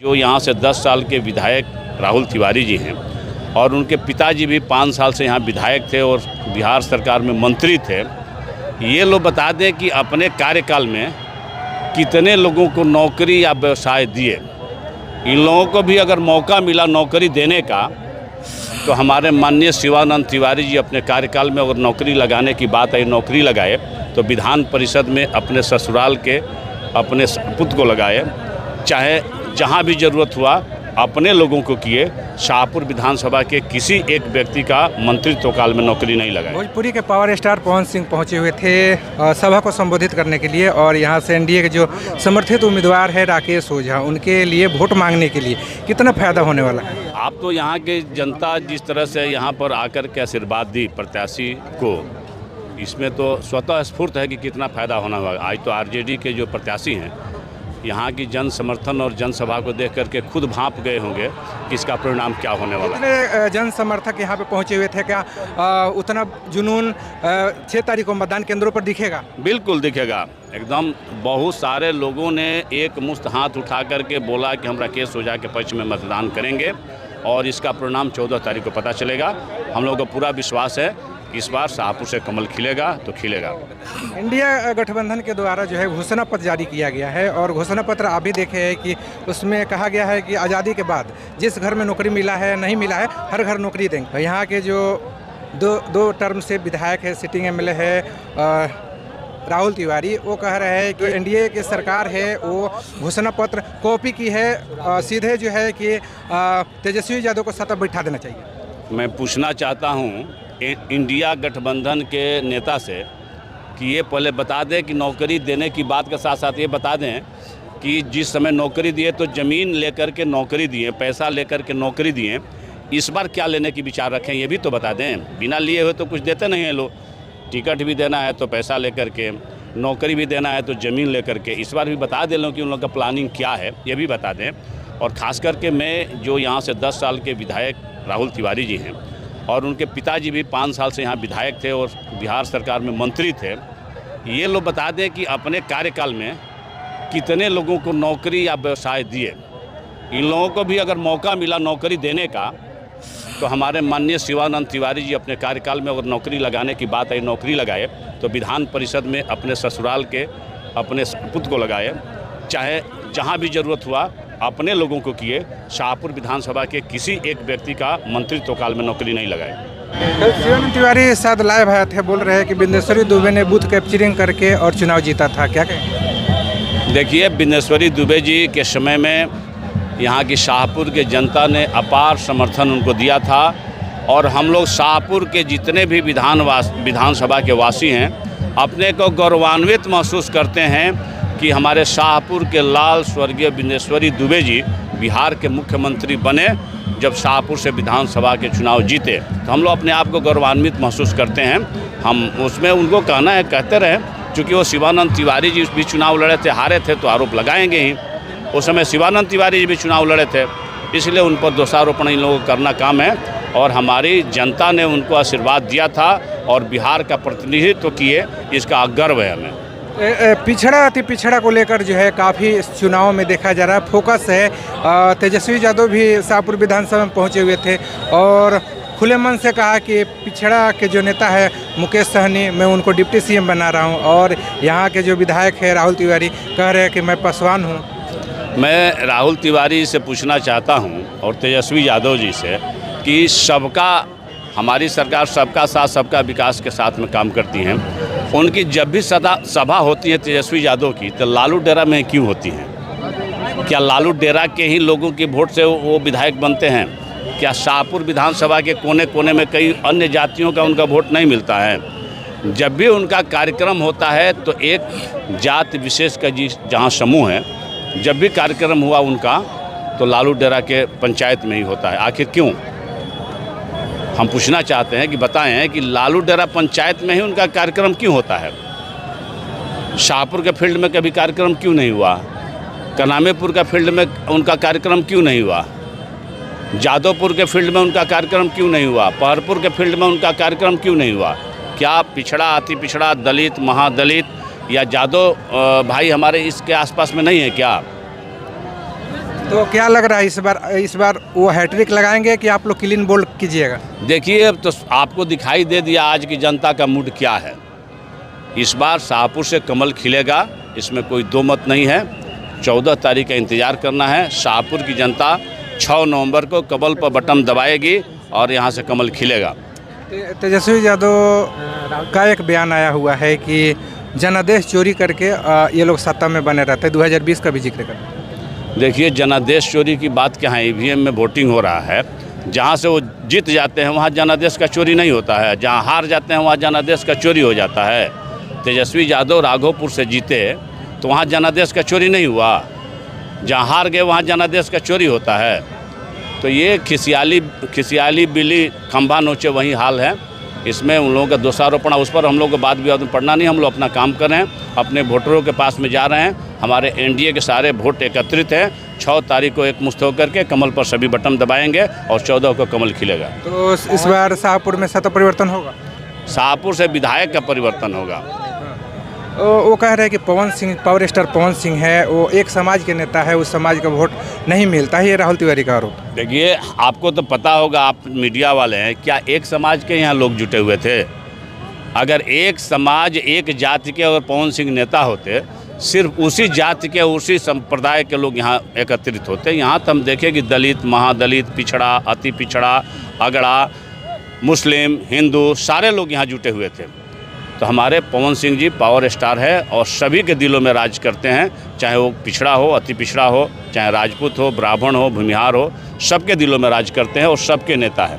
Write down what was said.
जो यहाँ से 10 साल के विधायक राहुल तिवारी जी हैं और उनके पिताजी भी 5 साल से यहाँ विधायक थे और बिहार सरकार में मंत्री थे। ये लोग बता दें कि अपने कार्यकाल में कितने लोगों को नौकरी या व्यवसाय दिए। इन लोगों को भी अगर मौका मिला नौकरी देने का तो हमारे माननीय शिवानंद तिवारी जी अपने कार्यकाल में अगर नौकरी लगाने की बात आई, नौकरी लगाए तो विधान परिषद में अपने ससुराल के अपने पुत्र को लगाए, चाहे जहां भी ज़रूरत हुआ अपने लोगों को किए। शाहपुर विधानसभा के किसी एक व्यक्ति का मंत्रित्व काल में नौकरी नहीं लगाई। भोजपुरी के पावर स्टार पवन सिंह पहुंचे हुए थे सभा को संबोधित करने के लिए और यहां से एनडीए के जो समर्थित उम्मीदवार है राकेश ओझा, उनके लिए वोट मांगने के लिए कितना फायदा होने वाला है? आप तो यहाँ के जनता जिस तरह से यहाँ पर आकर के आशीर्वाद दी प्रत्याशी को, इसमें तो स्वतः स्फूर्त है कि कितना फ़ायदा होना होगा। आज तो आरजेडी के जो प्रत्याशी हैं यहाँ की जन समर्थन और जनसभा को देख करके खुद भांप गए होंगे कि इसका परिणाम क्या होने वाला है। कितने जन समर्थक यहाँ पे पहुँचे हुए थे? क्या उतना जुनून 6 तारीख को मतदान केंद्रों पर दिखेगा? बिल्कुल दिखेगा। एकदम बहुत सारे लोगों ने एक मुश्त हाथ उठा करके बोला कि हम राकेश ओझा के पक्ष में मतदान करेंगे और इसका परिणाम 14 तारीख को पता चलेगा। हम लोगों को पूरा विश्वास है कि इस बार शाहपुर से कमल खिलेगा तो खिलेगा। इंडिया गठबंधन के द्वारा जो है घोषणा पत्र जारी किया गया है और घोषणा पत्र आप भी देखे हैं कि उसमें कहा गया है कि आज़ादी के बाद जिस घर में नौकरी मिला है नहीं मिला है हर घर नौकरी देंगे। यहाँ के जो दो टर्म से विधायक है, सिटिंग एमएलए है राहुल तिवारी, वो कह रहे हैं कि एनडीए की सरकार है वो घोषणा पत्र कॉपी की है, सीधे जो है कि तेजस्वी यादव को सत्ता बैठा देना चाहिए। मैं पूछना चाहता हूँ इंडिया गठबंधन के नेता से कि ये पहले बता दें कि नौकरी देने की बात के साथ साथ ये बता दें कि जिस समय नौकरी दिए तो ज़मीन लेकर के नौकरी दिए, पैसा लेकर के नौकरी दिए, इस बार क्या लेने की विचार रखें ये भी तो बता दें। बिना लिए हुए तो कुछ देते नहीं हैं लोग। टिकट भी देना है तो पैसा लेकर के, नौकरी भी देना है तो ज़मीन लेकर के। इस बार भी बता दे लो कि उन लोग का प्लानिंग क्या है, ये भी बता दें। और ख़ास करके मैं जो यहाँ से 10 साल के विधायक राहुल तिवारी जी हैं और उनके पिताजी भी 5 साल से यहाँ विधायक थे और बिहार सरकार में मंत्री थे, ये लोग बता दें कि अपने कार्यकाल में कितने लोगों को नौकरी या व्यवसाय दिए। इन लोगों को भी अगर मौका मिला नौकरी देने का तो हमारे माननीय शिवानंद तिवारी जी अपने कार्यकाल में अगर नौकरी लगाने की बात आई, नौकरी लगाए तो विधान परिषद में अपने ससुराल के अपने पुत्र को लगाए, चाहे जहाँ भी ज़रूरत हुआ अपने लोगों को किए। शाहपुर विधानसभा के किसी एक व्यक्ति का मंत्रित्व काल में नौकरी नहीं लगाए। शिवानंद तिवारी साथ लाइव आए थे, बोल रहे हैं कि बिंदेश्वरी दुबे ने बूथ कैप्चरिंग करके और चुनाव जीता था, क्या कहें? देखिए, बिंदेश्वरी दुबे जी के समय में यहाँ की शाहपुर के जनता ने अपार समर्थन उनको दिया था और हम लोग शाहपुर के जितने भी विधानसभा के वासी हैं अपने को गौरवान्वित महसूस करते हैं कि हमारे शाहपुर के लाल स्वर्गीय बिंदेश्वरी दुबे जी बिहार के मुख्यमंत्री बने। जब शाहपुर से विधानसभा के चुनाव जीते तो हम लोग अपने आप को गौरवान्वित महसूस करते हैं। हम उसमें उनको कहना है, कहते रहे, चूँकि वो शिवानंद तिवारी जी भी चुनाव लड़े थे, हारे थे तो आरोप लगाएंगे ही। उस समय शिवानंद तिवारी जी भी चुनाव लड़े थे, इसलिए उन पर दोषारोपण इन लोगों को करना काम है और हमारी जनता ने उनको आशीर्वाद दिया था और बिहार का प्रतिनिधित्व किए, इसका गर्व है हमें। पिछड़ा अति पिछड़ा को लेकर जो है काफ़ी चुनाव में देखा जा रहा है, फोकस है। तेजस्वी यादव भी शाहपुर विधानसभा में पहुंचे हुए थे और खुले मन से कहा कि पिछड़ा के जो नेता है मुकेश सहनी, मैं उनको डिप्टी सीएम बना रहा हूं। और यहाँ के जो विधायक है राहुल तिवारी कह रहे हैं कि मैं पासवान हूँ। मैं राहुल तिवारी से पूछना चाहता हूँ और तेजस्वी यादव जी से कि हमारी सरकार सबका साथ सबका विकास के साथ में काम करती हैं। उनकी जब भी सभा होती है तेजस्वी यादव की तो लालू डेरा में क्यों होती हैं? क्या लालू डेरा के ही लोगों के वोट से वो विधायक बनते हैं? क्या शाहपुर विधानसभा के कोने कोने में कई अन्य जातियों का उनका वोट नहीं मिलता है? जब भी उनका कार्यक्रम होता है तो एक जाति विशेष का जहाँ समूह है, जब भी कार्यक्रम हुआ उनका तो लालू डेरा के पंचायत में ही होता है। आखिर क्यों? हम पूछना चाहते हैं कि बताएं कि लालू डेरा पंचायत में ही उनका कार्यक्रम क्यों होता है? शाहपुर के फील्ड में कभी कार्यक्रम क्यों नहीं हुआ? कनामेपुर का फील्ड में उनका कार्यक्रम क्यों नहीं हुआ? जादवपुर के फील्ड में उनका कार्यक्रम क्यों नहीं हुआ? पहरपुर के फील्ड में उनका कार्यक्रम क्यों नहीं हुआ? क्या पिछड़ा, अति पिछड़ा, दलित, महादलित या जादव भाई हमारे इसके आसपास में नहीं है क्या? तो क्या लग रहा है इस बार वो हैट्रिक लगाएंगे कि आप लोग क्लीन बोल्ड कीजिएगा? देखिए, अब तो आपको दिखाई दे दिया आज की जनता का मूड क्या है। इस बार शाहपुर से कमल खिलेगा, इसमें कोई दो मत नहीं है। 14 तारीख का इंतज़ार करना है। शाहपुर की जनता 6 नवंबर को कमल पर बटन दबाएगी और यहाँ से कमल खिलेगा। तेजस्वी यादव का एक बयान आया हुआ है कि जनादेश चोरी करके ये लोग सत्ता में बने रहते हैं, 2020 का भी जिक्र करते हैं। देखिए, जनादेश चोरी की बात क्या है, ईवीएम में वोटिंग हो रहा है। जहाँ से वो जीत जाते हैं वहाँ जनादेश का चोरी नहीं होता है, जहाँ हार जाते हैं वहाँ जनादेश का चोरी हो जाता है। तेजस्वी यादव राघोपुर से जीते तो वहाँ जनादेश का चोरी नहीं हुआ, जहाँ हार गए वहाँ जनादेश का चोरी होता है। तो ये खिसियाली बिल्ली खंभा नोचे वही हाल है। इसमें उन लोगों का दोषारोपण, उस पर हम लोग को बात विवाद में पड़ना नहीं। हम लोग अपना काम कर रहे हैं, अपने वोटरों के पास में जा रहे हैं। हमारे एनडीए के सारे वोट एकत्रित हैं। 6 तारीख को एकमुश्त होकर के कमल पर सभी बटन दबाएंगे और 14 को कमल खिलेगा। तो इस बार शाहपुर में सत्ता परिवर्तन होगा? शाहपुर से विधायक का परिवर्तन होगा। वो कह रहे हैं कि पवन सिंह, पावर स्टार पवन सिंह है, वो एक समाज के नेता है, उस समाज का वोट नहीं मिलता है, ये राहुल तिवारी का आरोप। देखिए, आपको तो पता होगा, आप मीडिया वाले हैं, क्या एक समाज के यहाँ लोग जुटे हुए थे? अगर एक समाज, एक जाति के अगर पवन सिंह नेता होते, सिर्फ उसी जाति के, उसी संप्रदाय के लोग यहाँ एकत्रित होते। यहाँ तो हम देखें कि दलित, महादलित, पिछड़ा, अति पिछड़ा, अगड़ा, मुस्लिम, हिंदू, सारे लोग यहाँ जुटे हुए थे। तो हमारे पवन सिंह जी पावर स्टार है और सभी के दिलों में राज करते हैं, चाहे वो पिछड़ा हो, अति पिछड़ा हो, चाहे राजपूत हो, ब्राह्मण हो, भूमिहार हो, सबके दिलों में राज करते हैं और सबके नेता है।